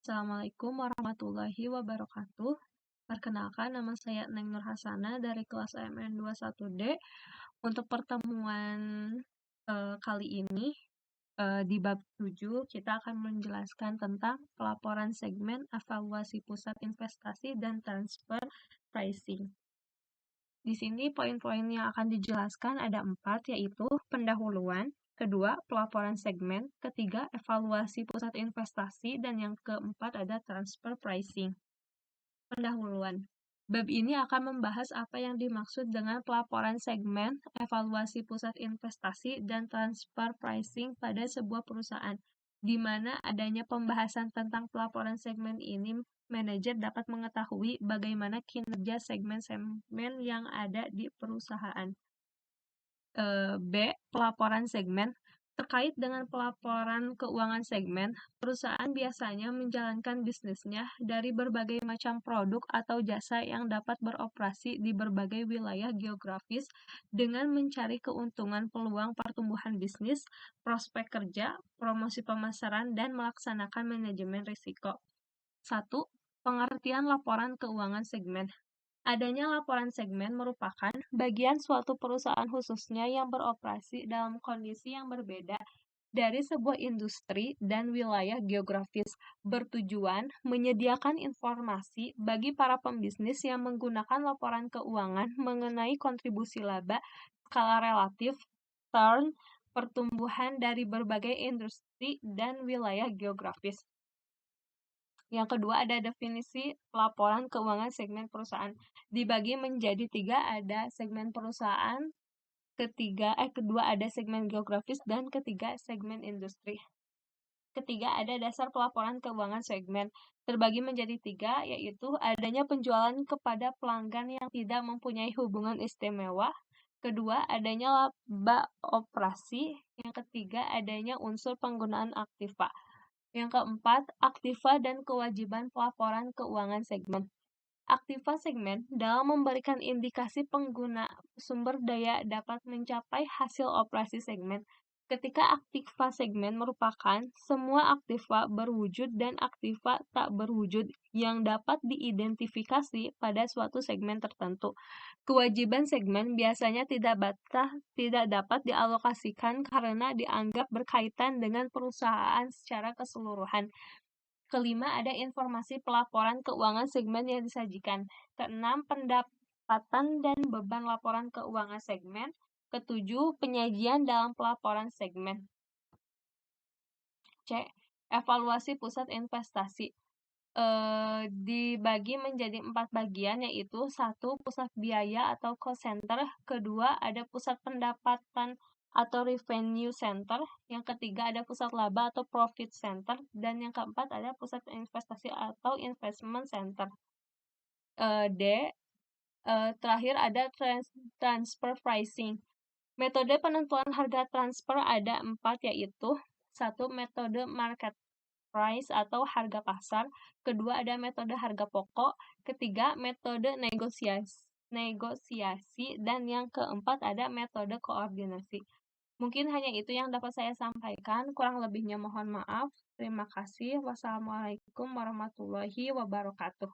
Assalamualaikum warahmatullahi wabarakatuh. Perkenalkan, nama saya Neng Nur Hasana dari kelas AMN 21D. Untuk pertemuan kali ini, di bab 7, kita akan menjelaskan tentang pelaporan segmen, evaluasi pusat investasi, dan transfer pricing. Di sini poin-poin yang akan dijelaskan ada 4, yaitu pendahuluan, kedua, pelaporan segmen, ketiga, evaluasi pusat investasi, dan yang keempat ada transfer pricing. Pendahuluan. Bab ini akan membahas apa yang dimaksud dengan pelaporan segmen, evaluasi pusat investasi, dan transfer pricing pada sebuah perusahaan. Di mana adanya pembahasan tentang pelaporan segmen ini, manajer dapat mengetahui bagaimana kinerja segmen-segmen yang ada di perusahaan. B. Pelaporan segmen. Terkait dengan pelaporan keuangan segmen, perusahaan biasanya menjalankan bisnisnya dari berbagai macam produk atau jasa yang dapat beroperasi di berbagai wilayah geografis dengan mencari keuntungan peluang pertumbuhan bisnis, prospek kerja, promosi pemasaran, dan melaksanakan manajemen risiko. 1. Pengertian laporan keuangan segmen. Adanya laporan segmen merupakan bagian suatu perusahaan khususnya yang beroperasi dalam kondisi yang berbeda dari sebuah industri dan wilayah geografis, bertujuan menyediakan informasi bagi para pembisnis yang menggunakan laporan keuangan mengenai kontribusi laba, skala relatif, turn, pertumbuhan dari berbagai industri dan wilayah geografis. Yang kedua ada definisi laporan keuangan segmen perusahaan. Dibagi menjadi 3, ada segmen perusahaan, kedua ada segmen geografis, dan ketiga segmen industri. Ketiga ada dasar pelaporan keuangan segmen. Terbagi menjadi 3, yaitu adanya penjualan kepada pelanggan yang tidak mempunyai hubungan istimewa. Kedua, adanya laba operasi. Yang ketiga, adanya unsur penggunaan aktiva. Yang keempat, aktiva dan kewajiban pelaporan keuangan segmen. Aktiva segmen dalam memberikan indikasi pengguna sumber daya dapat mencapai hasil operasi segmen. Ketika aktiva segmen merupakan semua aktiva berwujud dan aktiva tak berwujud yang dapat diidentifikasi pada suatu segmen tertentu. Kewajiban segmen biasanya tidak dapat dialokasikan karena dianggap berkaitan dengan perusahaan secara keseluruhan. Kelima, ada informasi pelaporan keuangan segmen yang disajikan. Keenam, pendapatan dan beban laporan keuangan segmen. Ketujuh, penyajian dalam pelaporan segmen. C. Evaluasi pusat investasi. Dibagi menjadi 4 bagian, yaitu 1. Pusat biaya atau cost center. Kedua, ada pusat pendapatan atau revenue center. Yang ketiga ada pusat laba atau profit center. Dan yang keempat ada pusat investasi atau investment center. D. Terakhir ada transfer pricing. Metode penentuan harga transfer ada 4, yaitu 1. Metode market price atau harga pasar. Kedua ada metode harga pokok. Ketiga metode negosiasi. Dan yang keempat ada metode koordinasi. Mungkin hanya itu yang dapat saya sampaikan. Kurang lebihnya mohon maaf. Terima kasih. Wassalamualaikum warahmatullahi wabarakatuh.